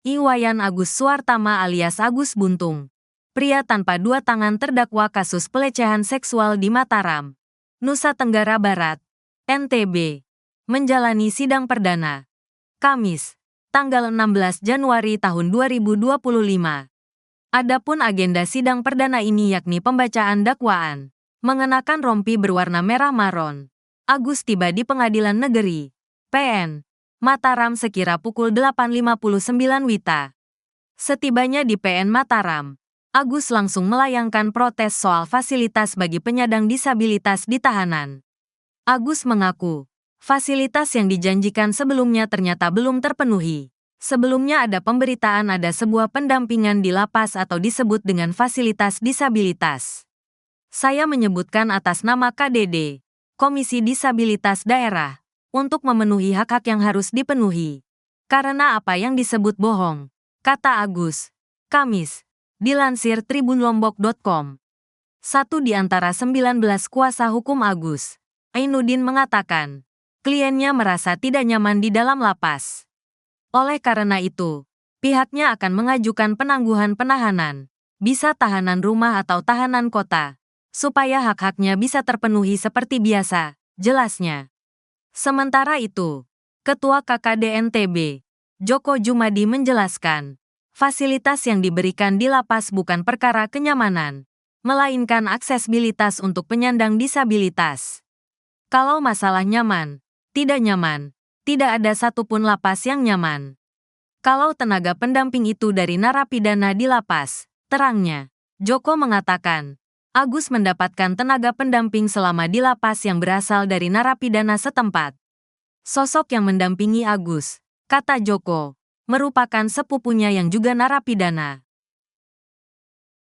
Iwayan Agus Suartama alias Agus Buntung. Pria tanpa dua tangan terdakwa kasus pelecehan seksual di Mataram, Nusa Tenggara Barat, NTB, menjalani sidang perdana. Kamis, tanggal 16 Januari tahun 2025. Adapun agenda sidang perdana ini yakni pembacaan dakwaan. Mengenakan rompi berwarna merah maron. Agus tiba di Pengadilan Negeri PN Mataram sekira pukul 8.59 WITA. Setibanya di PN Mataram, Agus langsung melayangkan protes soal fasilitas bagi penyandang disabilitas di tahanan. Agus mengaku, fasilitas yang dijanjikan sebelumnya ternyata belum terpenuhi. Sebelumnya ada pemberitaan ada sebuah pendampingan di lapas atau disebut dengan fasilitas disabilitas. Saya menyebutkan atas nama KDD, Komisi Disabilitas Daerah, untuk memenuhi hak-hak yang harus dipenuhi. Karena apa yang disebut bohong, kata Agus. Kamis, dilansir tribunlombok.com. Satu di antara 19 kuasa hukum Agus, Ainuddin mengatakan, kliennya merasa tidak nyaman di dalam lapas. Oleh karena itu, pihaknya akan mengajukan penangguhan penahanan, bisa tahanan rumah atau tahanan kota, supaya hak-haknya bisa terpenuhi seperti biasa, jelasnya. Sementara itu, Ketua KKD NTB, Joko Jumadi menjelaskan, fasilitas yang diberikan di lapas bukan perkara kenyamanan, melainkan aksesibilitas untuk penyandang disabilitas. Kalau masalah nyaman, tidak ada satupun lapas yang nyaman. Kalau tenaga pendamping itu dari narapidana di lapas, terangnya, Joko mengatakan, Agus mendapatkan tenaga pendamping selama di lapas yang berasal dari narapidana setempat. Sosok yang mendampingi Agus, kata Joko, merupakan sepupunya yang juga narapidana.